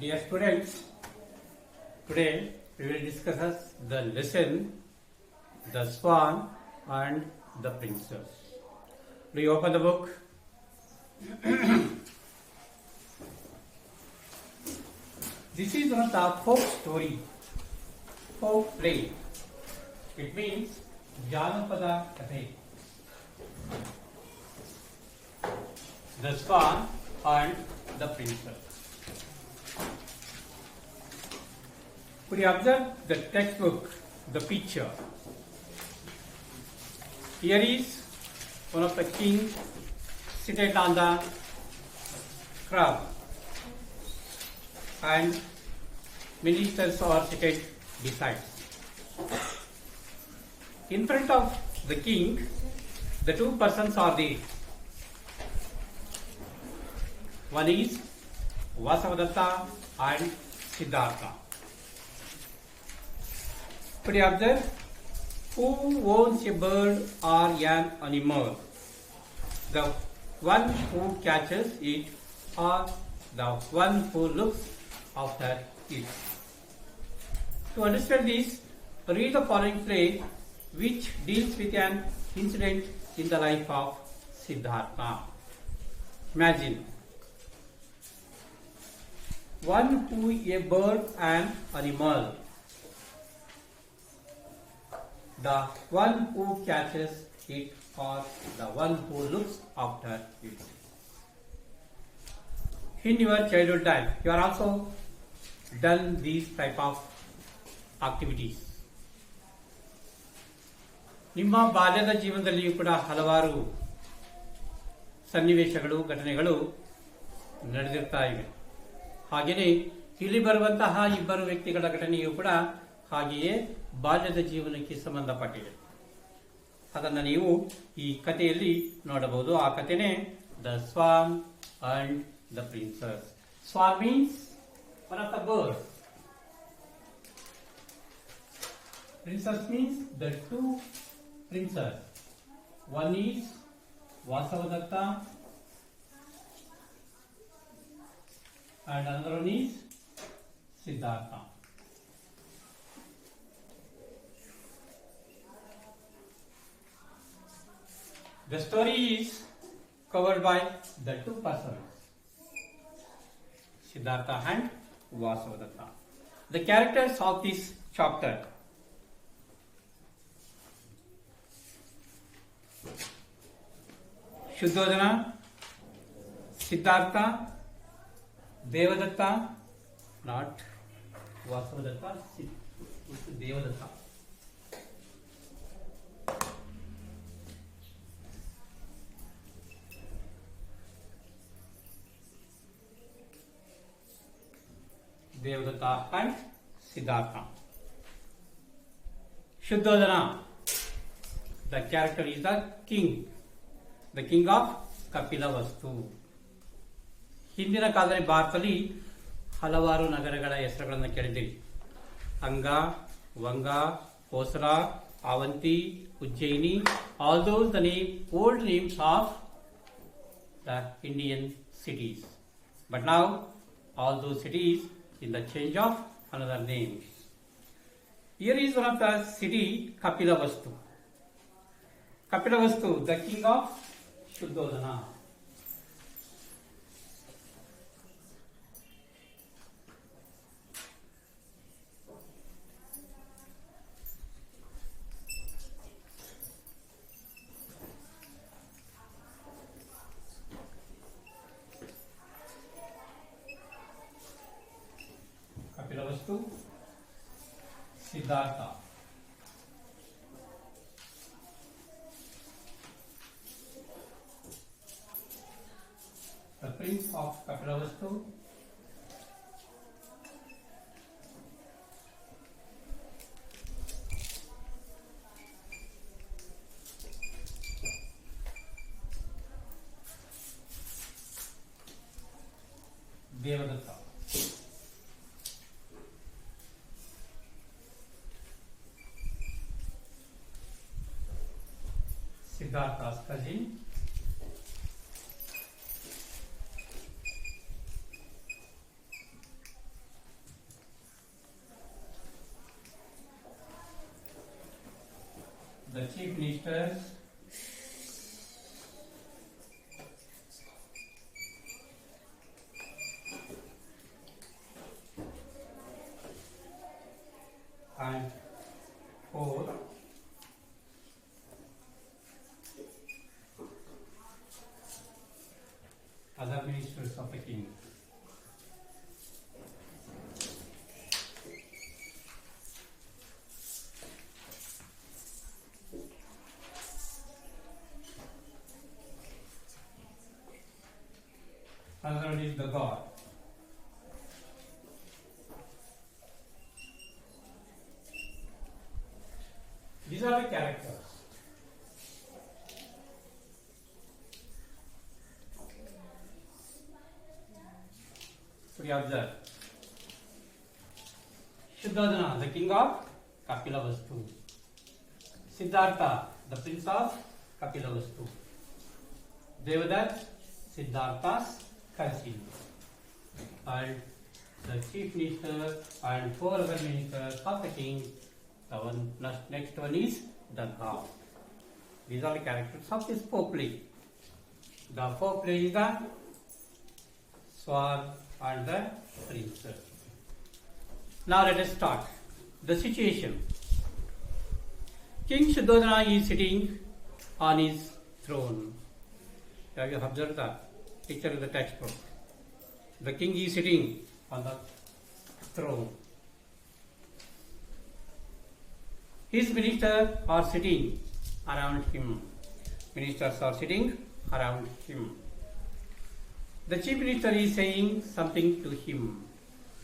Dear students, today we will discuss the lesson The Swan and the Princess. Do you open the book? This is one of the folk story, folk play. It means Janapada Kathe. The Swan and the Princess. Could you observe the textbook, the picture? Here is one of the king seated on the crab, and ministers are seated beside. In front of the king, the two persons are there. One is Vasavadatta and Siddhartha. Could you observe who owns a bird or an animal? The one who catches it or the one who looks after it. To understand this, read the following play which deals with an incident in the life of Siddhartha. Imagine one who a bird and animal. The one who catches it or the one who looks after it. In your childhood time, you are also done these type of activities. ನಿಮ್ಮ ಬಾಲ್ಯದ ಜೀವನದಲ್ಲಿಯೂ ಕೂಡ ಹಲವಾರು ಸನ್ನಿವೇಶಗಳು ಘಟನೆಗಳು ನಡೆದಿರ್ತಾ ಇವೆ. ಹಾಗೆಯೇ ಇಲ್ಲಿ ಬರುವಂತಹ ಇಬ್ಬರು ವ್ಯಕ್ತಿಗಳ ಘಟನೆಯೂ ಕೂಡ ಹಾಗೆಯೇ ಬಾಲ್ಯದ ಜೀವನಕ್ಕೆ ಸಂಬಂಧಪಟ್ಟಿದೆ. ಅದನ್ನು ನೀವು ಈ ಕಥೆಯಲ್ಲಿ ನೋಡಬಹುದು. ಆ ಕಥೆನೇ the swan and the princess. Swan means one of the bird. Princess means the two princes. One is Vasavadatta and another one is Siddhartha. The story is covered by the two persons, Siddhartha and Vasavadatta. The characters of this chapter: Shuddhodana, Siddhartha, Devadatta, not Vasavadatta, Devadatta. Devadatta and Siddhartha. Shuddhodana, the character is the king of Kapilavastu. ಹಿಂದಿನ ಕಾಲದಲ್ಲಿ ಭಾರತದಲ್ಲಿ ಹಲವಾರು ನಗರಗಳ ಹೆಸರುಗಳನ್ನು ಕೇಳಿದ್ದೀರಿ. ಅಂಗ, ವಂಗ, Kosala, Avanti, Ujjayini, all those the old names of the Indian cities. But now all those cities in the change of another names. Here is one of the city, Kapilavastu. Kapilavastu, the king of Shuddhodana. Kapilavastu, Siddhartha. The prince of Kapilavastu, Devadatta. Siddhartha's cousin, The chief minister and 4 other ministers of the king. Another one is the God. These are the characters. So we observe. Shuddhodana, the king of Kapilavastu. Siddhartha, the prince of Kapilavastu. Devadatta, Siddhartha's cousin. And the chief minister and 4 other ministers of the king. The next one is the god. These are the characters of this folk play. The folk play is the swan and the princess. Now let us start. The situation. King Shuddhodana is sitting on his throne. Have you observed the picture in the textbook? The king is sitting on the throne. His ministers are sitting around him. Ministers are sitting around him. The chief minister is saying something to him.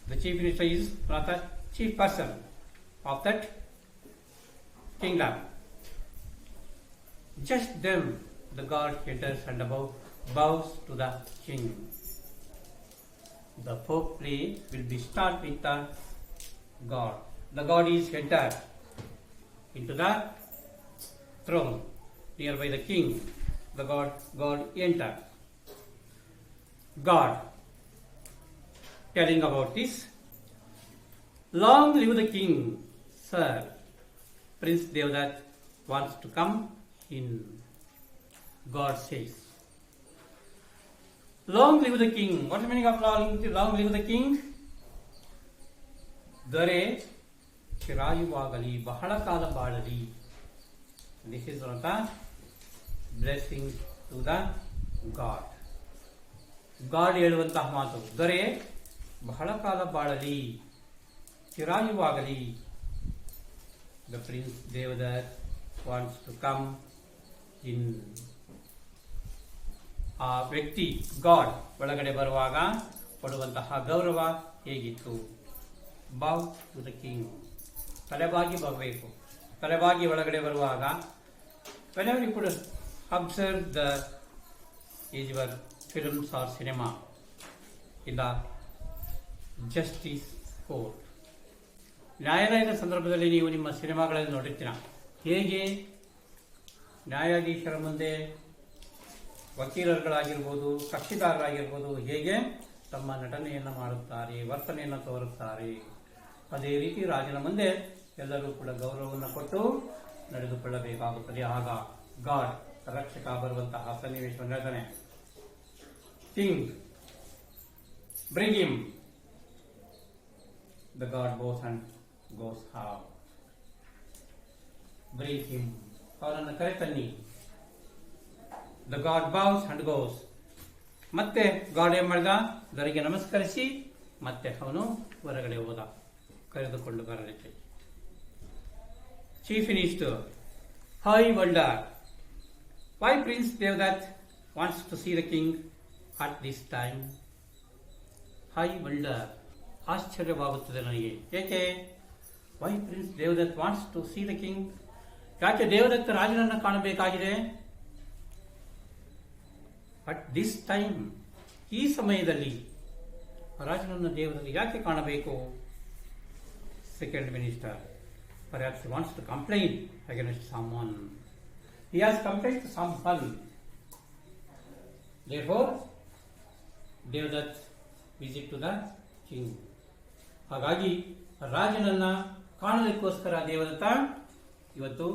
The chief minister is one of the chief person of that kingdom. Just then the god enters and bows to the king. The folk play will be start with the god. The god is entered into the throne nearby the king. The god entered. God telling about this. Long live the king, sir. Prince Devadatta wants to come in. God says. Long live the king. What is the meaning of long live the king? Dore ಚಿರಾಯುವಾಗಲಿ ಬಹಳ ಕಾಲ ಬಾಳಲಿ. This is one of the blessing to the God. God ಹೇಳುವಂತಹ ಮಾತು. ದೊರೆ ಬಹಳ ಕಾಲ ಬಾಳಲಿ, ಚಿರಾಯುವಾಗಲಿ. The Prince Devadatta wants to come in. ಆ ವ್ಯಕ್ತಿ ಗಾಡ್ ಒಳಗಡೆ ಬರುವಾಗ ಕೊಡುವಂತಹ ಗೌರವ ಹೇಗಿತ್ತು? Bow to the king. ತಲೆಬಾಗಿ ಬರಬೇಕು. ತಲೆಬಾಗಿ ಒಳಗಡೆ ಬರುವಾಗ whenever you could observe the usual films or cinema in the justice court. ನ್ಯಾಯಾಲಯದ ಸಂದರ್ಭದಲ್ಲಿ ನೀವು ನಿಮ್ಮ ಸಿನಿಮಾಗಳಲ್ಲಿ ನೋಡಿರ್ತೀರ. ಹೇಗೆ ನ್ಯಾಯಾಧೀಶರ ಮುಂದೆ ವಕೀಲರುಗಳಾಗಿರ್ಬೋದು, ಕಕ್ಷಿದಾರರಾಗಿರ್ಬೋದು ಹೇಗೆ ತಮ್ಮ ನಟನೆಯನ್ನು ಮಾಡುತ್ತಾರೆ, ವರ್ತನೆಯನ್ನು ತೋರುತ್ತಾರೆ. ಅದೇ ರೀತಿ ರಾಜನ ಮುಂದೆ ಎಲ್ಲರೂ ಕೂಡ ಗೌರವವನ್ನು ಕೊಟ್ಟು ನಡೆದುಕೊಳ್ಳಬೇಕಾಗುತ್ತದೆ. ಆಗ ಗಾಡ್ ರಕ್ಷಕ ಬರುವಂತಹ ಸನ್ನಿವೇಶವನ್ನು ಹೇಳ್ತಾನೆ. King bring him. The guard goes and goes have. Bring him. ಅವರನ್ನು ಕರೆತನ್ನಿ. The guard bows and goes. ಮತ್ತೆ ಗಾಡ್ ಏನ್ ಮಾಡಿದ? ದೊರೆಗೆ ನಮಸ್ಕರಿಸಿ ಮತ್ತೆ ಅವನು ಹೊರಗಡೆ ಹೋದ ಕರೆದುಕೊಂಡು ಬರಲಿಕ್ಕೆ. Chief minister, I wonder why prince Devadatta wants to see the king at this time. I wonder, ಆಶ್ಚರ್ಯವಾಗುತ್ತದೆ ನನಗೆ. ಏಕೆ? Why prince Devadatta wants to see the king. ಯಾಕೆ ದೇವದತ್ತ ರಾಜನನ್ನು ಕಾಣಬೇಕಾಗಿದೆ? ಅಟ್ ದಿಸ್ ಟೈಮ್, ಈ ಸಮಯದಲ್ಲಿ ರಾಜನನ್ನು ದೇವರಲ್ಲಿ ಯಾಕೆ ಕಾಣಬೇಕು? Second minister, perhaps he wants to complain against someone. He has complained to someone. Therefore, Devadatta visit to the king. ಹಾಗಾಗಿ ರಾಜನನ್ನ ಕಾಣಲಿಕ್ಕೋಸ್ಕರ ದೇವದತ್ತ ಇವತ್ತು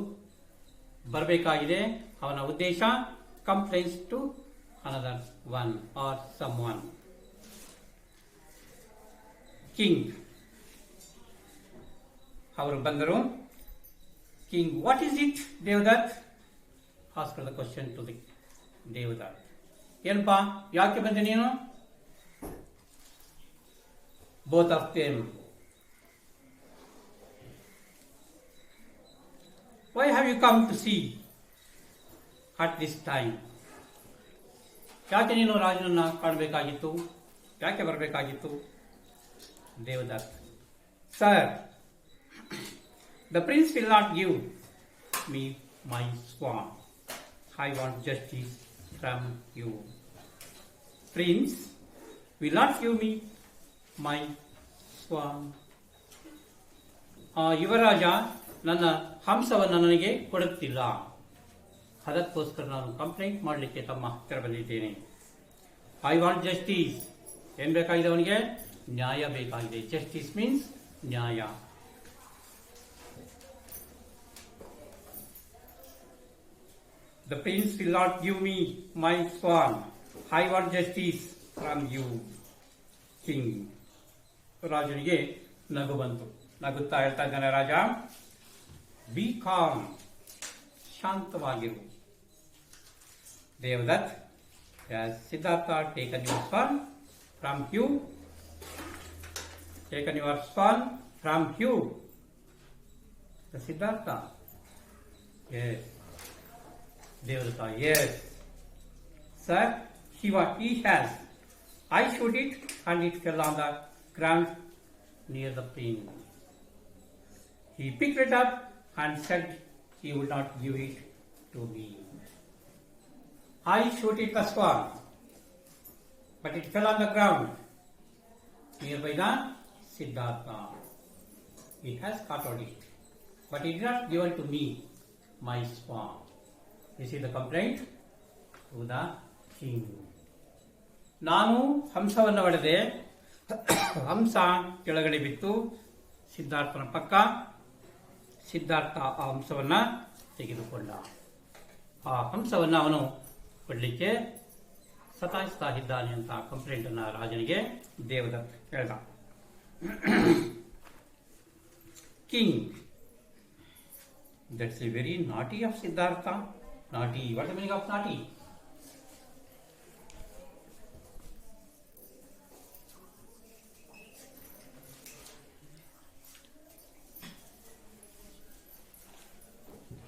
ಬರಬೇಕಾಗಿದೆ. ಅವನ ಉದ್ದೇಶ complaints to another one or someone. King ಅವರು ಬಂದರು. King, what is it Devadatta? Ask the question to the Devadatta. ಏನಪ್ಪಾ, ಯಾಕೆ ಬಂದೆ ನೀನು? Both of them. Why have you come to see at this time? ಯಾಕೆ ನೀನು ರಾಜನನ್ನ ಕಾಣಬೇಕಾಗಿತ್ತು? ಯಾಕೆ ಬರಬೇಕಾಗಿತ್ತು? Devdutt, sir, the prince will not give me my swan. I want justice from you. Prince will not give me my swan. ಯುವರಾಜ ನನ್ನ ಹಂಸವನ್ನು ನನಗೆ ಕೊಡುತ್ತಿಲ್ಲ. ಅದಕ್ಕೋಸ್ಕರ ನಾನು ಕಂಪ್ಲೇಂಟ್ ಮಾಡಲಿಕ್ಕೆ ತಮ್ಮ ಹತ್ತಿರ ಬಂದಿದ್ದೇನೆ. I want justice. ಏನ್ ಬೇಕಾಗಿದೆ ಅವನಿಗೆ? ನ್ಯಾಯ ಬೇಕಾಗಿದೆ. ಜಸ್ಟಿಸ್ ಮೀನ್ಸ್ ನ್ಯಾಯ. The prince will not give me my swan. I want justice from you, king. ರಾಜನಿಗೆ ನಗು ಬಂತು. ನಗುತ್ತಾ ಹೇಳ್ತಾ ಇದ್ದಾನೆ ರಾಜ, ಬಿ ಕಾಮ್, ಶಾಂತವಾಗಿರು. Devadatta, has Siddhartha taken your swan from you? Taken your swan from you? The Siddhartha. Yes. Devadatta, yes. Sir, he has. I shoot it and it fell on the ground near the prince. He picked it up and said he would not give it to me. I shot it the swan, but it fell on the ground nearby the Siddhartha. He has caught it, but he did not give it to me, my swan. This is the complaint to the king. ನಾನು ಹಂಸವನ್ನು ಹೊಡೆದೆ. ಹಂಸ ಕೆಳಗಡೆ ಬಿತ್ತು ಸಿದ್ಧಾರ್ಥನ ಪಕ್ಕ. ಸಿದ್ಧಾರ್ಥ ಆ ಹಂಸವನ್ನ ತೆಗೆದುಕೊಂಡ. ಆ ಹಂಸವನ್ನ ಅವನು ಕೊಡ್ಲಿಕ್ಕೆ ಸತಾಯಿಸ್ತಾ ಇದ್ದಾನೆ ಅಂತ ಕಂಪ್ಲೇಂಟ್ ಅನ್ನ ರಾಜನಿಗೆ ದೇವದತ್ ಹೇಳ್ದ. King, that's a very naughty of Siddhartha. Naughty, what the meaning of ನಾಟಿ?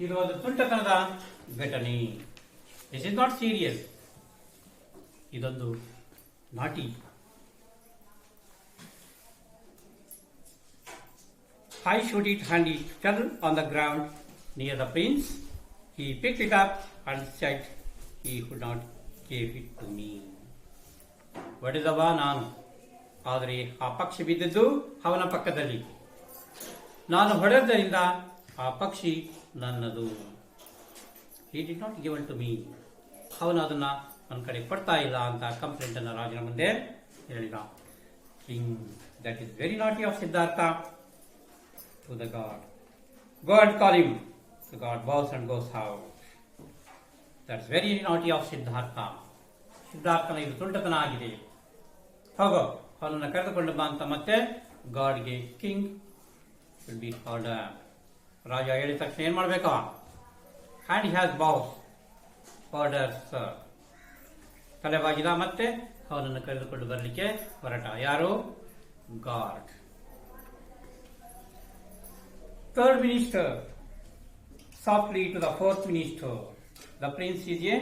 ಇದು ಒಂದು ತುಂಟತನದ ಘಟನೆ. This is not serious. ಇದೊಂದು ನಾಟಿ. I shoot it and it fell on the ground near the prince. He picked it up and said he could not give it to me. ಹೊಡೆದವ ನಾನು, ಆದರೆ ಆ ಪಕ್ಷಿ ಬಿದ್ದದ್ದು ಅವನ ಪಕ್ಕದಲ್ಲಿ. ನಾನು ಹೊಡೆದ್ದರಿಂದ ಆ ಪಕ್ಷಿ ನನ್ನದು. He did not give it to me. ಅವನು ಅದನ್ನ ನನ್ನ ಕಡೆ ಕೊಡ್ತಾ ಇಲ್ಲ ಅಂತ ಕಂಪ್ಲೇಂಟ್ ಅನ್ನ ರಾಜನ ಮುಂದೆ ಹೇಳಿದ. King, that is very naughty of Siddhartha. To the god. Go and call him. The god bows and goes out. That's very naughty of Siddhartha. ಸಿದ್ಧಾರ್ಥನ ಇದು ತುಂಟತನ ಆಗಿದೆ. ಹೋಗೋ, ಅವನನ್ನು ಕರೆದುಕೊಂಡು ಬಾ ಅಂತ ಮತ್ತೆ ಗಾಡ್ಗೆ ಕಿಂಗ್ ವಿಲ್ ಬಿ ಆರ್ಡರ್. ರಾಜ ಹೇಳಿದ ತಕ್ಷಣ ಏನ್ ಮಾಡ್ಬೇಕು? Hand has boss order sir. ತಲೆ ಬಾಗಿದ ಮತ್ತೆ ಅವನನ್ನು ಕರೆದುಕೊಂಡು ಬರಲಿಕ್ಕೆ ಹೊರಟ. ಯಾರು? God. Third minister, softly to the fourth minister. The prince is a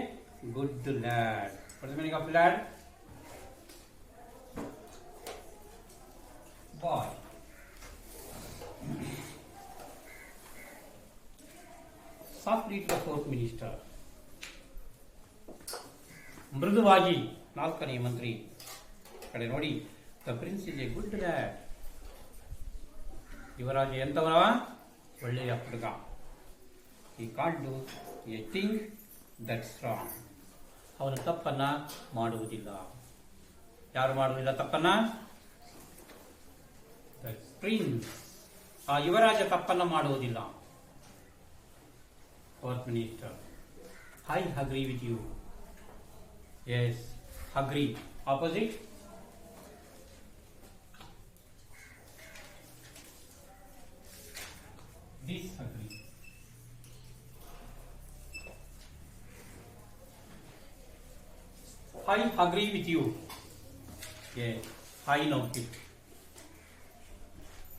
good lad. What is the meaning of lad? Boy. Softly to the fourth minister. ಮೃದುವಾಗಿ ನಾಲ್ಕನೇ ಮಂತ್ರಿ ಕಡೆ ನೋಡಿ. The prince is a good lad. ಯುವರಾಜ ಎಂತವನವ? ಒಳ್ಳೆಯ ಹುಡುಗ. He can't do a thing that's wrong. ಅವನು ತಪ್ಪನ್ನ ಮಾಡುವುದಿಲ್ಲ. ಯಾರು ಮಾಡುವುದಿಲ್ಲ ತಪ್ಪನ್ನ? The prince. ಆ ಯುವರಾಜ ತಪ್ಪನ್ನ ಮಾಡುವುದಿಲ್ಲ. Fourth minister. I agree with you. Yes, agree. Opposite? Disagree. I agree with you. Yes, I know it.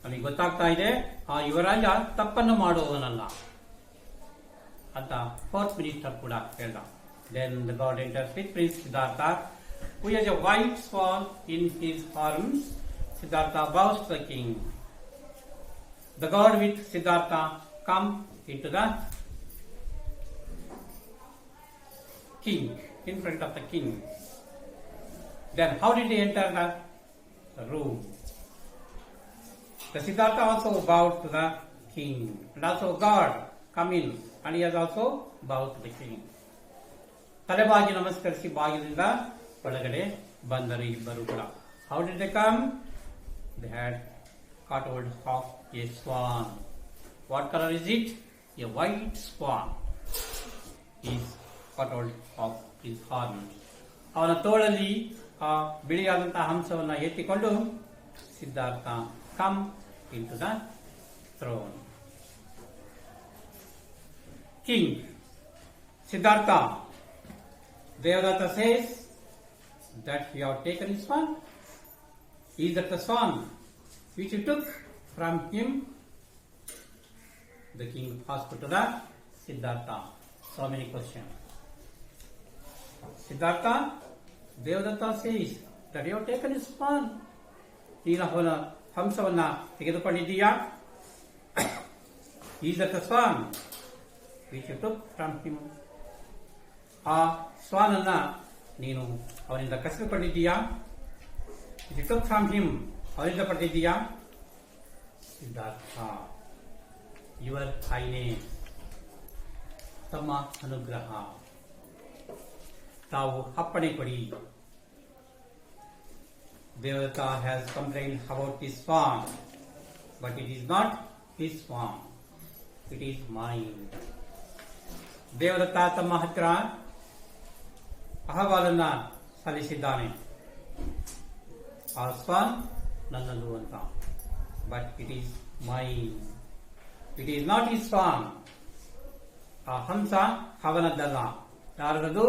ನನಗೆ ಗೊತ್ತಾಗ್ತಾ ಇದೆ ಆ ಯುವರಾಜ ತಪ್ಪನ್ನು ಮಾಡುವವನಲ್ಲ ಅಂತ ಫೋರ್ತ್ ಮಿನಿಸ್ಟರ್ ಕೂಡ ಹೇಳ್ದ. Then the god enters with prince Siddhartha who has a white swan in his arms. Siddhartha bows to the king. The god with Siddhartha come into the king, in front of the king. Then how did he enter the room? The Siddhartha also bowed to the king, and also God come in, and he has also bowed to the king. ತಲೆಬಾಗಿ ನಮಸ್ಕರಿಸಿ ಬಾಗಿಲಿಂದ ಒಳಗಡೆ ಬಂದರು ಇಬ್ಬರು ಕೂಡ. How did they come? They had caught hold of a swan. What color is it? A white swan. He caught hold of his horn. ಅವನ ತೋಳಲ್ಲಿ ಆ ಬಿಳಿಯಾದಂತಹ ಹಂಸವನ್ನ ಎತ್ತಿಕೊಂಡು Siddhartha come into the throne. King Siddhartha, Devadatta says that you have taken his swan. Is that the swan which you took from him? The king asked to the Siddhartha. So many questions. Siddhartha, Devadatta says that you have taken his swan. ನೀನು ಅವನ ಹಂಸವನ್ನ ತೆಗೆದುಕೊಂಡಿದ್ದೀಯಾ? Is that the swan which you took from him? ಆ ಸ್ವಾನ್ ಅನ್ನ ನೀನು ಅವನಿಂದ ಕಸಿದುಕೊಂಡಿದ್ದೀಯಾ? You took from him, ಅವನಿಂದ ಪಡೆದಿದ್ದೀಯಾ? Siddhartha, your highness, ತಮ್ಮ ಅನುಗ್ರಹ, ತಾವು ಅಪ್ಪಣೆ ಕೊಡಿ. Devadatta has complained about his swan, but it is not his swan. It is mine. Devadatta ತಮ್ಮ ಹತ್ತಿರ ಅಹವಾಲನ್ನ ಸಲ್ಲಿಸಿದ್ದಾನೆ. ಆ ಸ್ವಾನ್ ನನ್ನದು ಅಂತ. But it is mine. It is not his swan. ಆ ಹಂಸ ಅವನದ್ದಲ್ಲ. ಯಾರದು?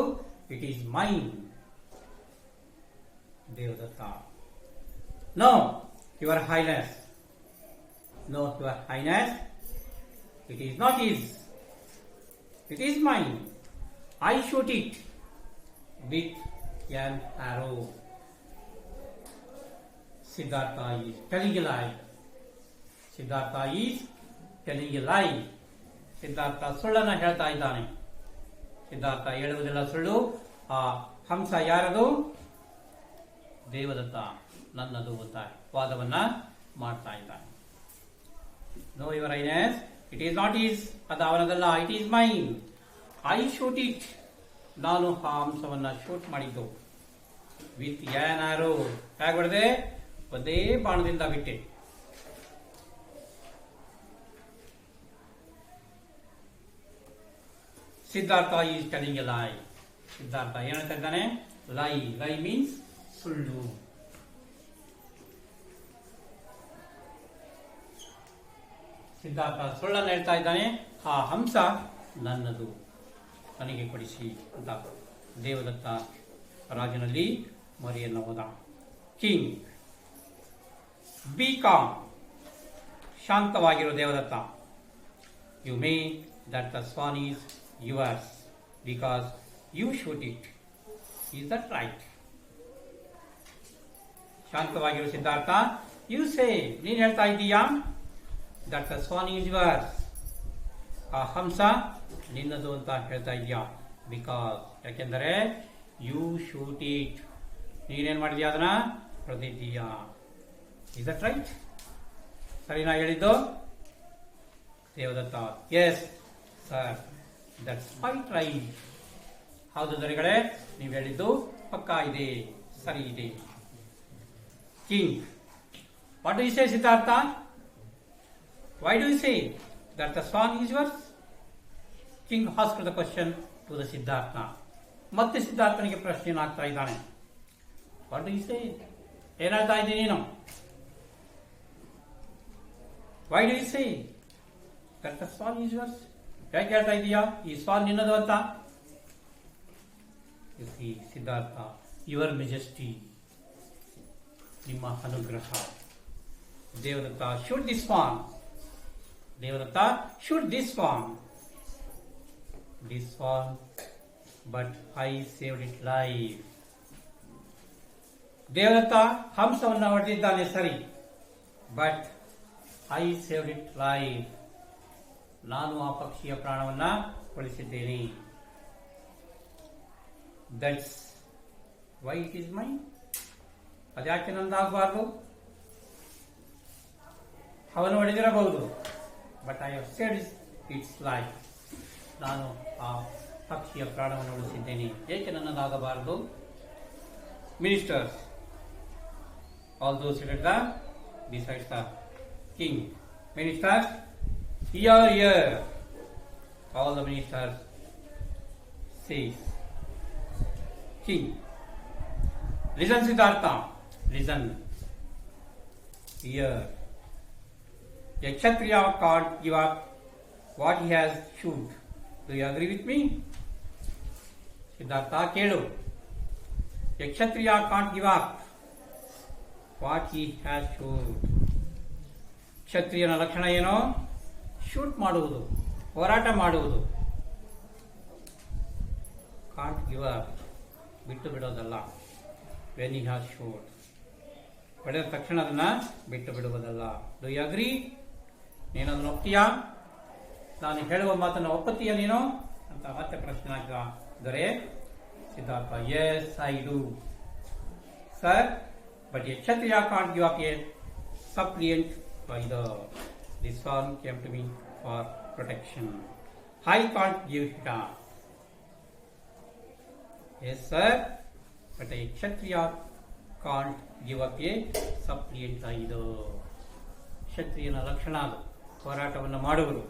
It is mine. Devadatta, No, your highness. No, your highness. It is not his. It is mine. I shoot it with an arrow. Siddhartha is telling a lie. Siddhartha is telling a lie. Siddhartha ಸುಳ್ಳನ್ನು ಹೇಳ್ತಾ ಇದ್ದಾನೆ. ಸಿದ್ಧಾರ್ಥ ಹೇಳುವುದಿಲ್ಲ ಸುಳ್ಳು. ಆ ಹಂಸ ಯಾರದು? ದೇವದತ್ತ, ನನ್ನದು ಅಂತ ವಾದವನ್ನ ಮಾಡ್ತಾ ಇದ್ದಾನೆ. No your highness, it is not is, ಅದು ಅವನದಲ್ಲ, it is mine. I shoot it, ನಾನು ಆ ಹಂಸವನ್ನ ಶೂಟ್ ಮಾಡಿದ್ದು. ವಿತ್ ಆನ್ ಆರೋ, ಹೇಗೆ ಹೊಡೆದೆ? ಒಂದೇ ಬಾಣದಿಂದ ಬಿಟ್ಟೆ. ಸಿದ್ಧಾರ್ಥ ಈಸ್ ಟೆಲಿಂಗ್ ಎ ಲೈ. ಸಿದ್ಧಾರ್ಥ ಏನು ಹೇಳ್ತಾ ಇದ್ದಾನೆ? ಲೈ. ಲೈ ಮೀನ್ಸ್ ಸುಳ್ಳು. ಸಿದ್ಧಾರ್ಥ ಸುಳ್ಳನ್ನು ಹೇಳ್ತಾ ಇದ್ದಾನೆ. ಆ ಹಂಸ ನನ್ನದು, ನನಗೆ ಕೊಡಿಸಿ ಅಂತ ದೇವದತ್ತ ರಾಜನಲ್ಲಿ ಮರಿಯನ್ನು ಹೋದ. ಕಿಂಗ್, ಬಿ ಕಾಮ್, ಶಾಂತವಾಗಿರೋ Devadatta. You may that the swan is yours because you shoot it. Is that right? ಶಾಂತವಾಗಿರೋ ಸಿದ್ಧಾರ್ಥ. ಯು ಸೇ, ನೀನು ಹೇಳ್ತಾ ಇದ್ದೀಯಾ that the swan is yours, ಆ ಹಂಸ ನಿನ್ನದು ಅಂತ ಹೇಳ್ತಾ ಇದೆಯಾ? ಬಿಕಾಸ್, ಯಾಕೆಂದರೆ ಯು ಶೂಟ್ ಇಟ್, ನೀನೇನ್ ಮಾಡಿದ್ಯಾ? ಅದನ್ನ ಹೊಡೆದಿದ್ದೀಯಾ. Is that right? ಸರಿನಾ ಹೇಳಿದ್ದು? Devadatta, yes sir, that's quite right. ಹೌದು ದೊರೆಗಳೇ, ನೀವು ಹೇಳಿದ್ದು ಪಕ್ಕಾ ಇದೆ, ಸರಿ ಇದೆ. King, what do you say Siddhartha? Why do you say that the swan is yours? King asked the question to the Siddhartha. ಮತ್ತೆ ಸಿದ್ಧಾರ್ಥನಿಗೆ ಪ್ರಶ್ನೆಯನ್ನು ಹಾಕ್ತಾ ಇದ್ದಾನೆ. What do you say? ಏನ್ ಹೇಳ್ತಾ ಇದ್ದೀನಿ ನೀನು? Why do you say that the swan is yours? ಯಾಕೆ ಹೇಳ್ತಾ ಇದೀಯಾ ಈ ಸ್ವಾಲ್ ನಿನ್ನದು ಅಂತ? U C Siddhartha, your majesty, ನಿಮ್ಮ ಅನುಗ್ರಹ. Devadatta shoot this form. Devadatta shoot this form. This one, but I saved it life. Devadatta ಹಂಸವನ್ನು ಹೊಡೆದಿದ್ದಾನೆ ಸರಿ, but I saved it life. ನಾನು ಆ ಪಕ್ಷಿಯ ಪ್ರಾಣವನ್ನ ಉಳಿಸಿದ್ದೇನೆ. That's why it is my. ಅದ್ಯಾಕೆ ನಂದಾಗಬಾರ್ದು? ಅವನು ಹೊಡೆದಿರಬಹುದು, but I have saved its life. ನಾನು ಆ ಪಕ್ಷಿಯ ಪ್ರಾಣವನ್ನು ಉಳಿಸಿದ್ದೇನೆ, ಏಕೆ ನನ್ನದಾಗಬಾರದು? Ministers, all those seated besides the king. Ministers, here. All the ministers says, king, listen Siddhartha, listen. Here, a Kshatriya can't give up what he has shoot. Do you agree with me? Siddhartha, ಕೇಳು. A Kshatriya can't give up what he has shoot. ಕ್ಷತ್ರಿಯನ ಲಕ್ಷಣ ಏನು? Shoot ಮಾಡುವುದು, ಹೋರಾಟ ಮಾಡುವುದು. Can't give up, ಬಿಟ್ಟು ಬಿಡೋದಲ್ಲ. When he has shoot, ಹೊಡೆದ ತಕ್ಷಣ ಅದನ್ನ ಬಿಟ್ಟು ಬಿಡುವುದಲ್ಲ. Do you agree? ನೀನು ಅದನ್ನು ಒಪ್ತೀಯಾ? ನಾನು ಹೇಳುವ ಮಾತನ್ನು ಒಪ್ಪತ್ತೀಯ ನೀನು ಅಂತ ಮತ್ತೆ ಪ್ರಶ್ನೆ ಹಾಕಿದ ದೊರೆ Siddhartha. Yes I do sir, but a kshatriya can't give up a suppliant by this one came to me for protection. I can't give it up. Yes sir, but a kshatriya can't give up a suppliant either. ಕ್ಷತ್ರಿಯನ ಲಕ್ಷಣ ಅದು, ಹೋರಾಟವನ್ನು ಮಾಡುವುದು.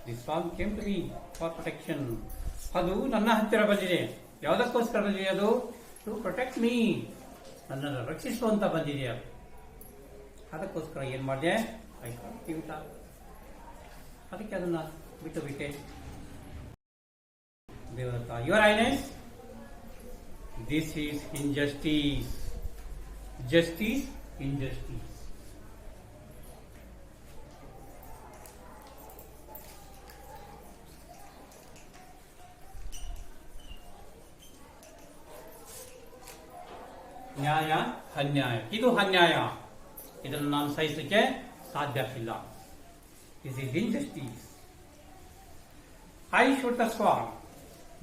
This one came to me for protection. ಅದು ನನ್ನ ಹತ್ತಿರ ಬಂದಿದೆ. ಯಾವುದಕ್ಕೋಸ್ಕರ ಬಂದಿದೆ ಅದು? ಟು ಪ್ರೊಟೆಕ್ಟ್ ಮೀ, ನನ್ನನ್ನು ರಕ್ಷಿಸುವಂತ ಬಂದಿದೆ ಅದು. ಅದಕ್ಕೋಸ್ಕರ ಏನ್ ಮಾಡಿದೆ? I can't give it up, ಅದಕ್ಕೆ ಅದನ್ನ ಬಿಟ್ಟು ಬಿಟ್ಟೆ. Devadatta, your highness, this is injustice. Justice, injustice. ನ್ಯಾಯ, ಅನ್ಯಾಯ. ಇದು ಅನ್ಯಾಯ, ಇದನ್ನು ನಾನು ಸಹಿಸಲಿಕ್ಕೆ ಸಾಧ್ಯ ಇಲ್ಲ. This is injustice. I shoot the swan,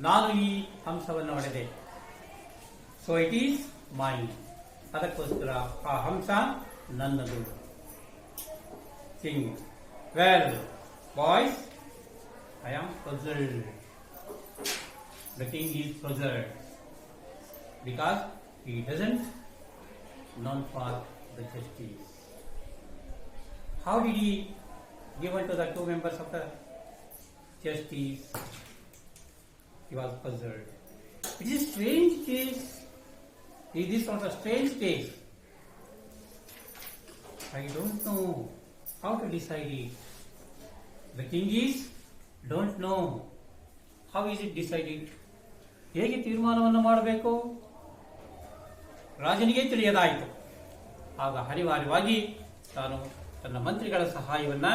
ನಾನು ಈ ಹಂಸವನ್ನು ಹೊಡೆದೆ. ಸೊ ಇಟ್ ಈಸ್ ಮೈನ್, ಅದಕ್ಕೋಸ್ಕರ ಆ ಹಂಸ ನನ್ನದು. King, well boys, I am puzzled. The king is puzzled because he doesn't known for the justice. How did he give unto the two members of the justice? He was puzzled. It is a strange case. Is this not a strange case? I don't know how to decide it. The king is don't know. How is it decided? ಹೇಗೆ ತೀರ್ಮಾನವನ್ನು ಮಾಡಬೇಕು? ರಾಜನಿಗೆ ತಿಳಿಯದಾಯಿತು. ಆಗ ಅನಿವಾರ್ಯವಾಗಿ ತಾನು ತನ್ನ ಮಂತ್ರಿಗಳ ಸಹಾಯವನ್ನ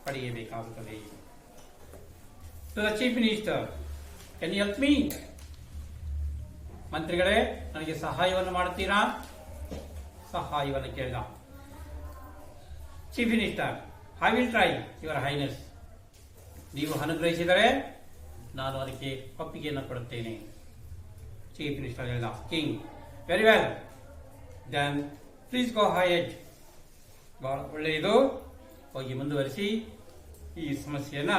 ಪಡೆಯಬೇಕಾಗುತ್ತದೆ. To the chief minister, can you help me? ಮಂತ್ರಿಗಳೇ, ನನಗೆ ಸಹಾಯವನ್ನು ಮಾಡುತ್ತೀರಾ? ಸಹಾಯವನ್ನು ಕೇಳಿದ chief minister. I will try your highness. ನೀವು ಅನುಗ್ರಹಿಸಿದರೆ ನಾನು ಅದಕ್ಕೆ ಒಪ್ಪಿಗೆಯನ್ನು ಕೊಡುತ್ತೇನೆ. ಚೀಫ್ ಮಿನಿಸ್ಟರ್ ಹೇಳಿದ. King, very well, then please go ahead. ಬಹಳ ಒಳ್ಳೆಯದು, ಹೋಗಿ ಮುಂದುವರಿಸಿ, ಈ ಸಮಸ್ಯೆಯನ್ನ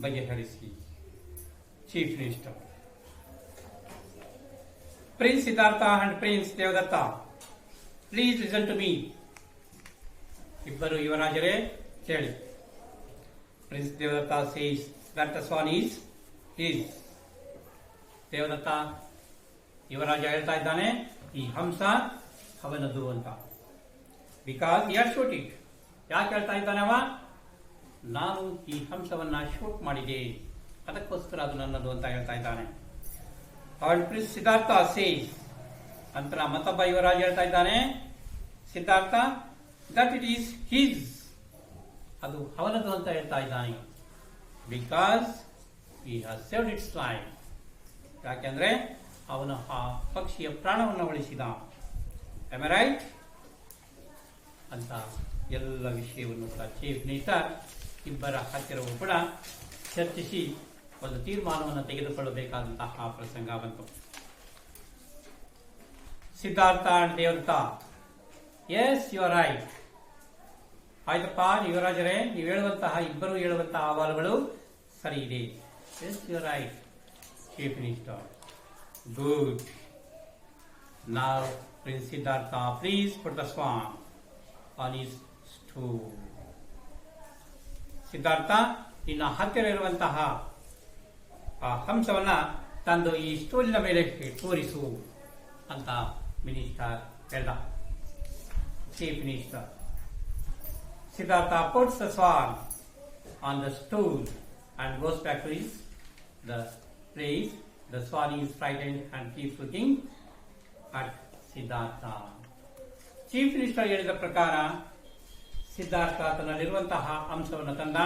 ಬಗೆಹರಿಸಿ. Chief minister. Prince Siddhartha and prince Devadatta, please listen to me. ಇಬ್ಬರು ಯುವರಾಜರೇ ಕೇಳಿ. Prince Devadatta says that the swan is is Devadatta ಯುವರಾಜ ಹೇಳ್ತಾ ಇದ್ದಾನೆ, ಈ ಹಂಸ ಅವನದು ಅಂತ. Because you shoot it. ಯಾಕೆ ಹೇಳ್ತಾ ಇದ್ದಾನೆ ಅವ? ನಾನು ಈ ಹಂಸವನ್ನ ಶೂಟ್ ಮಾಡಿದೆ, ಅದಕ್ಕೋಸ್ಕರ ಅದು ನನ್ನದು ಅಂತ ಹೇಳ್ತಾ ಇದ್ದಾನೆ. ಅಂಡ್ ಪ್ರಿನ್ಸ್ ಸಿದ್ಧಾರ್ಥ ಸೇಸ್, ನಂತರ ಮತ್ತೊಬ್ಬ ಯುವರಾಜ ಹೇಳ್ತಾ ಇದ್ದಾನೆ, Siddhartha that it is his, ಅದು ಅವನದು ಅಂತ ಹೇಳ್ತಾ ಇದ್ದಾನೆ. Because he has saved its life, ಯಾಕೆಂದ್ರೆ ಅವನು ಆ ಪಕ್ಷಿಯ ಪ್ರಾಣವನ್ನು ಉಳಿಸಿದ. ಆಮ್ ಐ ರೈಟ್ ಅಂತ ಎಲ್ಲ ವಿಷಯವನ್ನು ಕೂಡ ಚೀಫ್ ಮಿನಿಸ್ಟರ್ ಇಬ್ಬರ ಹತ್ತಿರವೂ ಕೂಡ ಚರ್ಚಿಸಿ ಒಂದು ತೀರ್ಮಾನವನ್ನು ತೆಗೆದುಕೊಳ್ಳಬೇಕಾದಂತಹ ಪ್ರಸಂಗ ಬಂತು. Siddhartha and Devadatta, yes you are right. ಆಯ್ತಪ್ಪ ಯುವರಾಜರೇ, ನೀವು ಹೇಳುವಂತಹ ಇಬ್ಬರು ಹೇಳುವಂತಹ ಅಹವಾಲುಗಳು ಸರಿ ಇದೆ. Yes you are right chief minister. Good. Now prince Siddhartha, please put the swan on his stool. Siddhartha, ನಿನ್ನ ಹತ್ತಿರ ಇರುವಂತಹ ಆ ಹಂಸವನ್ನ ತಂದು ಈ ಸ್ಟೂಲಿನ ಮೇಲೆ ತೋರಿಸು ಅಂತ ಮಿನಿಸ್ಟರ್ ಹೇಳ್ದ. Chief minister. Siddhartha puts the swan on the stool and goes back to the place. The swan is frightened and keeps looking at Siddhartha. Chief minister ಹೇಳಿದ ಪ್ರಕಾರ ಸಿದ್ಧಾರ್ಥ ತನ್ನಲ್ಲಿರುವಂತಹ ಅಂಶವನ್ನು ತಂದ,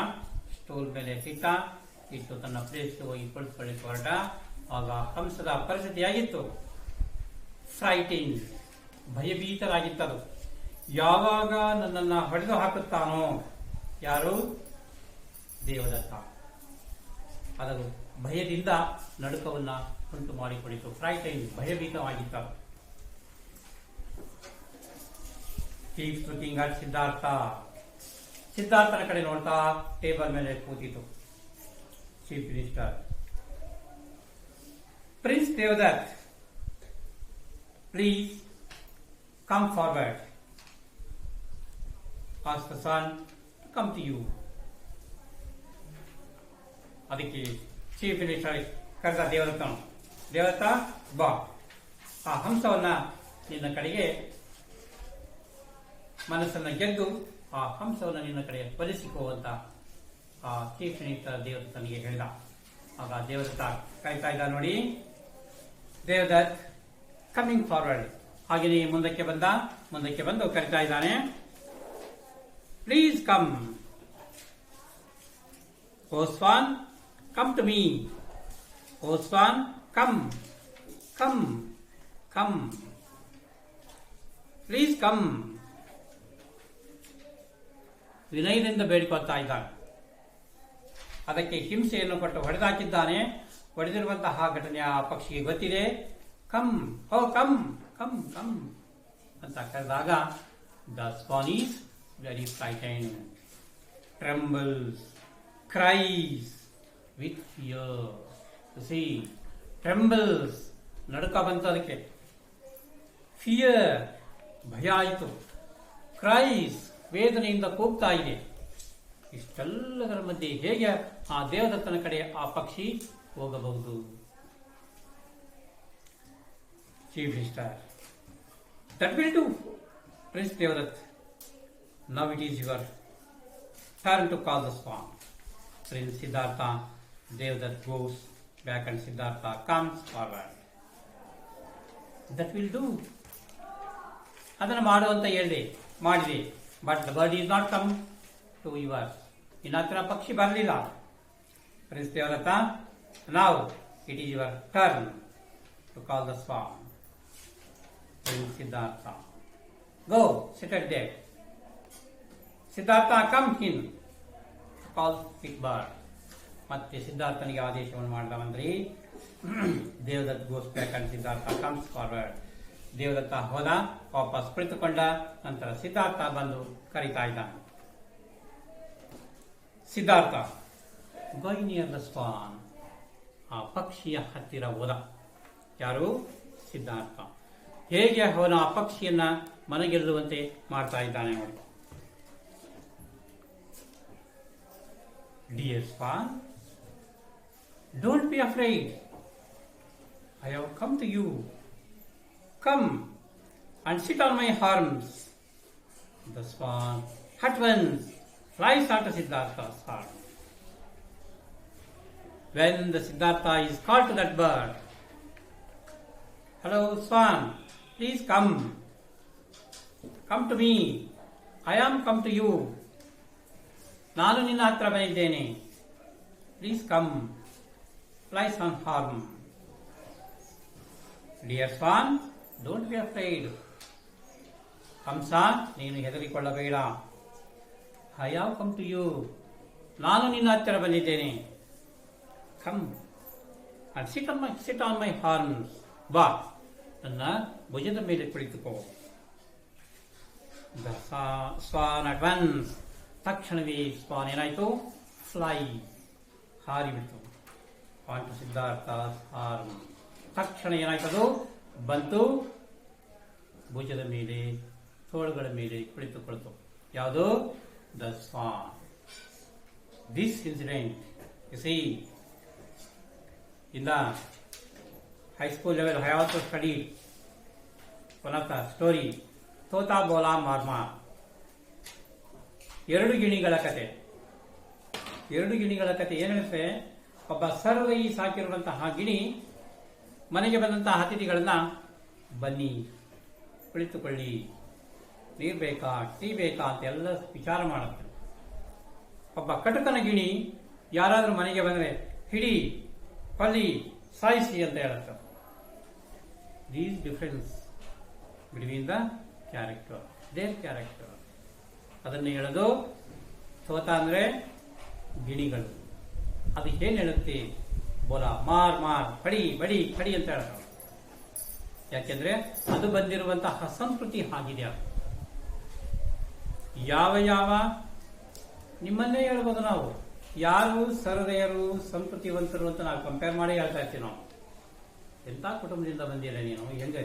ಸ್ಟೂಲ್ ಮೇಲೆ ಇಟ್ಟು ತನ್ನ ಪ್ಲೇಸ್ ಹೋಗಿ ಕುಳಿತುಕೊಳ್ಳಿಕ್ಕೆ ಹೊರಟ. ಆಗ ಹಂಸದ ಪರಿಸ್ಥಿತಿಯಾಗಿತ್ತು ಫ್ರೈಟಿಂಗ್, ಭಯಭೀತರಾಗಿತ್ತದು. ಯಾವಾಗ ನನ್ನನ್ನು ಹೊಡೆದು ಹಾಕುತ್ತಾನೋ, ಯಾರು? ದೇವದತ್ತ. ಅದು ಭಯದಿಂದ ನಡುಕವನ್ನ ಉಂಟು ಮಾಡಿಕೊಡಿತು. ಫ್ರೈಟೈನ್, ಭಯಭೀತವಾಗಿತ್ತು. Keeps looking at Siddhartha. ಸಿದ್ಧಾರ್ಥನ ಕಡೆ ನೋಡ್ತಾ ಟೇಬಲ್ ಮೇಲೆ ಕೂತಿತು chief minister. Prince Devadatta, please come forward. Ask the son to come to you. ಅದಕ್ಕೆ ಚೀಫ್ ಮಿನಿಸ್ಟರ್ ಕರೆದ ದೇವದತ್ತನು. ದೇವದತ್ತ ಬಾ, ಆ ಹಂಸವನ್ನ ನಿನ್ನ ಕಡೆಗೆ ಮನಸ್ಸನ್ನ ಗೆದ್ದು ಆ ಹಂಸವನ್ನ ನಿನ್ನ ಕಡೆ ಬಲಿಸಿಕೋ ಅಂತ ಆ ಚೀಫ್ ಮಿನಿಸ್ಟರ್ ದೇವದತ್ತನಿಗೆ ಹೇಳಿದ. ಆಗ ದೇವದತ್ತ ಕಾಯ್ತಾ ಇದ್ದ ನೋಡಿ. ದೇವದತ್ ಕಮಿಂಗ್ ಫಾರ್ವರ್ಡ್, ಹಾಗೆಯೇ ಮುಂದಕ್ಕೆ ಬಂದು ಕರಿತಾ ಇದ್ದಾನೆ. Please come. O swan, come to me. O swan, come. Please come. ವಿನಯದಿಂದ ಬೇಡಿಕೊಳ್ತಾ ಇದ್ದಾನೆ. ಅದಕ್ಕೆ ಹಿಂಸೆಯನ್ನು ಕೊಟ್ಟು ಹೊಡೆದಾಕಿದ್ದಾನೆ. ಹೊಡೆದಿರುವಂತಹ ಘಟನೆ ಆ ಪಕ್ಷಿಗೆ ಗೊತ್ತಿದೆ. ಕಮ್ ಅಂತ ಕರೆದಾಗ the swan is very frightened, trembles, cries with fear. You see, trembles, ನಡುಕ ಬಂತು ಅದಕ್ಕೆ. ಫಿಯರ್, ಭಯ ಆಯಿತು. ಕ್ರೈಸ್, ವೇದನೆಯಿಂದ ಕೂಗ್ತಾ ಇದೆ. ಇಷ್ಟೆಲ್ಲದರ ಮಧ್ಯೆ ಹೇಗೆ ಆ ದೇವದತ್ತನ ಕಡೆ ಆ ಪಕ್ಷಿ ಹೋಗಬಹುದು? Chief minister, that will do, Prince Devadatta. Now it is your turn to call the swan. Prince Siddhartha, Devadatta goes back and Siddhartha comes forward. That will do. ಅದನ್ನು ಮಾಡು ಅಂತ ಮಾಡಿದೆ. But the bird is not come to your. ನಿನ್ನ ಹತ್ರ ಪಕ್ಷಿ ಬರಲಿಲ್ಲ. Prince Devadatta, now it is your turn to call the swan. Prince Siddhartha, go sit at there. Siddhartha, come in call it bird. ಮತ್ತೆ ಸಿದ್ಧಾರ್ಥನಿಗೆ ಆದೇಶವನ್ನು ಮಾಡಿದ ಮಂತ್ರಿ. Devadatta goes back and Siddhartha comes forward. Devadatta ಹೋದ, ವಾಪಸ್ ಕುಳಿತುಕೊಂಡ. ನಂತರ ಸಿದ್ಧಾರ್ಥ ಬಂದು ಕರೀತಾ ಇದ್ದಾನೆ. Siddhartha going near the swan. ಆ ಪಕ್ಷಿಯ ಹತ್ತಿರ ಹೋದ. ಯಾರು? ಸಿದ್ಧಾರ್ಥ. ಹೇಗೆ ಅವನು ಆ ಪಕ್ಷಿಯನ್ನ ಮನಗೆಲ್ಲುವಂತೆ ಮಾಡ್ತಾ ಇದ್ದಾನೆ ನೋಡಿ. Dear swan, Don't be afraid. I have come to you. Come and sit on my arms. The swan at once flies onto Siddhartha's arm. When the Siddhartha is called to that bird, hello swan, please come. Come to me. I am come to you. ನಾನು ನಿನ್ನ ಹತ್ರ ಬಂದಿದ್ದೇನೆ. Please come. Flies on arm. Dear swan, don't be afraid. ಹಂಸ, ನೀನು ಹೆದರಿಕೊಳ್ಳಬೇಡ. I have come to you. ನಾನು ನಿನ್ನ ಹತ್ತಿರ ಬಂದಿದ್ದೇನೆ. Come and sit on my arms. ಬಾ, ನನ್ನ ಭುಜದ ಮೇಲೆ ಕುಳಿತುಕೋ. The swan at once. ತಕ್ಷಣವೇ ಸ್ವಾನ್ ಏನಾಯಿತು? ಫ್ಲೈ, ಹಾರಿಬಿಟ್ಟು ಆನ್ ಟು ಸಿದ್ಧಾರ್ಥ's arm. ತಕ್ಷಣ ಏನಾಯ್ತದು? ಬಂತು, ಭುಜದ ಮೇಲೆ, ತೋಳುಗಳ ಮೇಲೆ ಕುಳಿತುಕೊಳ್ತು. ಯಾವುದು? The swan. This incident you see in the high school level. I also studied one of the story, ತೋತಾ ಬೋಲಾ ಮಾರ್ಮಾ. ಎರಡು ಗಿಣಿಗಳ ಕತೆ. ಏನು ಹೇಳುತ್ತೆ? ಒಬ್ಬ ಸರ್ವೈ ಸಾಕಿರುವಂತಹ ಗಿಣಿ ಮನೆಗೆ ಬಂದಂತಹ ಅತಿಥಿಗಳನ್ನ, ಬನ್ನಿ ಕುಳಿತುಕೊಳ್ಳಿ, ನೀರು ಬೇಕಾ, ಟೀ ಬೇಕಾ ಅಂತ ಎಲ್ಲ ವಿಚಾರ ಮಾಡುತ್ತೆ. ಒಬ್ಬ ಕಟುಕನ ಗಿಣಿ ಯಾರಾದ್ರೂ ಮನೆಗೆ ಬಂದ್ರೆ ಹಿಡಿ, ಕೊಲ್ಲಿ, ಸಾಯಿಸಿ ಅಂತ ಹೇಳುತ್ತೆ. These difference between the character, their character. ಅದನ್ನು ಹೇಳೋದು ತೋತ ಅಂದ್ರೆ ಗಿಣಿಗಳು. ಅದು ಏನ್ ಹೇಳುತ್ತೆ? ಬೋಲಾ ಮಾರ್ ಮಾರ್, ಕಡಿ ಬಡಿ ಕಡಿ ಅಂತ ಹೇಳ್ತಾರೆ. ಯಾಕೆಂದ್ರೆ ಅದು ಬಂದಿರುವಂತಹ ಸಂಸ್ಕೃತಿ ಆಗಿದೆ. ಯಾವ ನಿಮ್ಮನ್ನೇ ಹೇಳ್ಬೋದು ನಾವು, ಯಾರು ಸಹೃದಯರು, ಸಂಸ್ಕೃತಿವಂತರು ಅಂತ ನಾವು ಕಂಪೇರ್ ಮಾಡಿ ಹೇಳ್ತಾ ಇರ್ತೀವಿ. ನಾವು ಎಂಥ ಕುಟುಂಬದಿಂದ ಬಂದಿಲ್ಲ ನೀನು, ಹೆಂಗೆ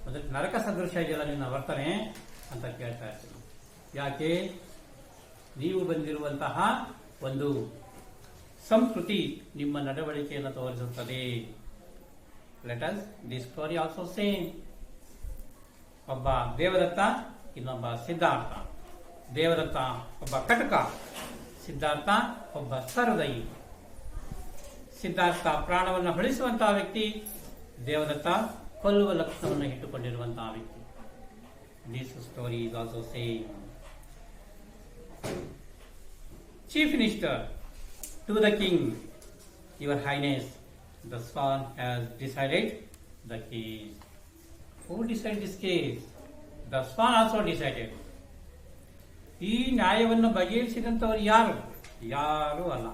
ಮತ್ತೆ ನರಕ ಸದೃಶ ಇದೆಯಲ್ಲ ನಿನ್ನ ವರ್ತನೆ ಅಂತ ಕೇಳ್ತಾ ಇರ್ತೀವಿ. ಯಾಕೆ? ನೀವು ಬಂದಿರುವಂತಹ ಒಂದು ಸಂಸ್ಕೃತಿ ನಿಮ್ಮ ನಡವಳಿಕೆಯನ್ನು ತೋರಿಸುತ್ತದೆ. Let us the story also same. ಒಬ್ಬ ದೇವದತ್ತ, ಇನ್ನೊಬ್ಬ ಸಿದ್ಧಾರ್ಥ. ದೇವದತ್ತ ಒಬ್ಬ ಕಟಕ, ಸಿದ್ಧಾರ್ಥ ಒಬ್ಬ ಸಹೃದಯಿ. ಸಿದ್ಧಾರ್ಥ ಪ್ರಾಣವನ್ನು ಉಳಿಸುವಂತಹ ವ್ಯಕ್ತಿ, ದೇವದತ್ತ ಕೊಲ್ಲುವ ಲಕ್ಷಣವನ್ನು ಇಟ್ಟುಕೊಂಡಿರುವಂತಹ ವ್ಯಕ್ತಿ. This story is also same. Chief Minister to the King, Your Highness, the swan has decided the case. Who decided this case? The swan also decided. ಈ ನ್ಯಾಯವನ್ನು ಬಗೆಹರಿಸಿದಂಥವ್ರು ಯಾರು ಅಲ್ಲ,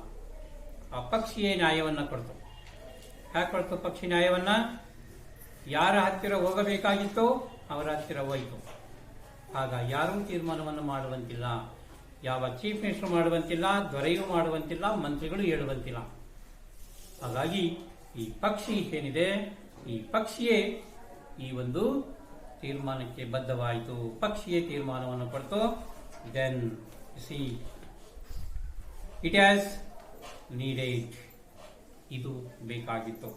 ಆ ಪಕ್ಷಿಯೇ ನ್ಯಾಯವನ್ನು ಕೊಡ್ತು. ಯಾಕೆ ಕೊಡ್ತು ಪಕ್ಷಿ ನ್ಯಾಯವನ್ನ? ಯಾರ ಹತ್ತಿರ ಹೋಗಬೇಕಾಗಿತ್ತೋ ಅವರ ಹತ್ತಿರ ಹೋಯಿತು. ಆಗ ಯಾರೂ ತೀರ್ಮಾನವನ್ನು ಮಾಡುವಂತಿಲ್ಲ. ಯಾವ ಚೀಫ್ ಮಿನಿಸ್ಟರ್ ಮಾಡುವಂತಿಲ್ಲ, ದೊರೆಯೂ ಮಾಡುವಂತಿಲ್ಲ, ಮಂತ್ರಿಗಳು ಹೇಳುವಂತಿಲ್ಲ. ಹಾಗಾಗಿ ಈ ಪಕ್ಷಿ ಏನಿದೆ, ಈ ಪಕ್ಷಿಯೇ ಈ ಒಂದು ತೀರ್ಮಾನಕ್ಕೆ ಬದ್ಧವಾಯಿತು. ಪಕ್ಷಿಯೇ ತೀರ್ಮಾನವನ್ನು ಕೊಡ್ತು. Then see it has needed, ಇದು ಬೇಕಾಗಿತ್ತು.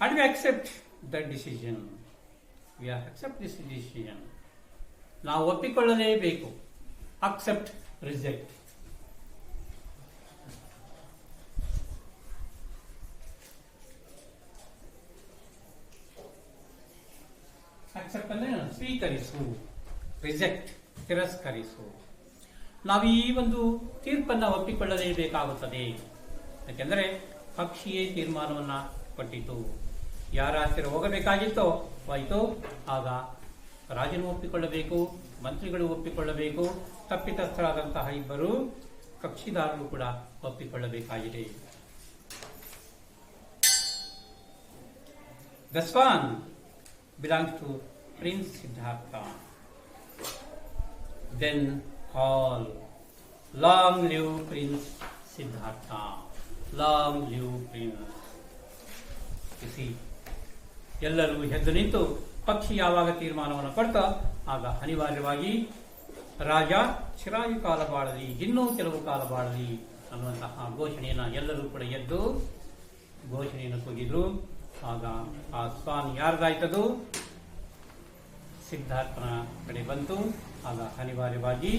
And we accept the decision. We accept this decision. ನಾವು ಒಪ್ಪಿಕೊಳ್ಳಲೇಬೇಕು. Accept, reject. ಅಕ್ಸೆಪ್ಟ್ ಅಂದ್ರೆ ಸ್ವೀಕರಿಸು, ರಿಜೆಕ್ಟ್ ತಿರಸ್ಕರಿಸು. ನಾವು ಈ ಒಂದು ತೀರ್ಪನ್ನು ಒಪ್ಪಿಕೊಳ್ಳಲೇಬೇಕಾಗುತ್ತದೆ. ಯಾಕೆಂದರೆ ಪಕ್ಷಿಯೇ ತೀರ್ಮಾನವನ್ನ ಕೊಟ್ಟಿತು. ಯಾರ ಹತ್ತಿರ ಹೋಗಬೇಕಾಗಿತ್ತೋ ಹೋಯಿತು. ಆಗ ರಾಜನು ಒಪ್ಪಿಕೊಳ್ಳಬೇಕು, ಮಂತ್ರಿಗಳು ಒಪ್ಪಿಕೊಳ್ಳಬೇಕು, ತಪ್ಪಿತಸ್ಥರಾದಂತಹ ಇಬ್ಬರು ಕಕ್ಷಿದಾರರು ಕೂಡ ಒಪ್ಪಿಕೊಳ್ಳಬೇಕಾಗಿದೆ. The swan belongs to Prince Siddhartha. Then all, long live Prince Siddhartha, long live Prince. You see, ಎಲ್ಲರೂ ಎದ್ದು ನಿಂತು ಪಕ್ಷಿ ಯಾವಾಗ ತೀರ್ಮಾನವನ್ನು ಕೊಡ್ತಾ ಆಗ ಅನಿವಾರ್ಯವಾಗಿ ರಾಜ ಚಿರಾಯು ಕಾಲ ಬಾಳಲಿ, ಇನ್ನೂ ಕೆಲವು ಕಾಲ ಬಾಳಲಿ ಅನ್ನುವಂತಹ ಘೋಷಣೆಯನ್ನು ಎಲ್ಲರೂ ಕೂಡ ಎದ್ದು ಘೋಷಣೆಯನ್ನು ಕೂಗಿದ್ರು. ಆಗ ಆ ಸ್ವಾನ್ ಯಾರ್ದಾಯ್ತದು? ಸಿದ್ಧಾರ್ಥನ ಕಡೆ ಬಂತು. ಆಗ ಅನಿವಾರ್ಯವಾಗಿ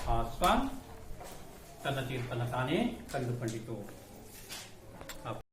ಆ ಸ್ವಾನ್ ತನ್ನ ತೀರ್ಪನ್ನು ತಾನೇ ಕಂಡುಕೊಂಡಿತು.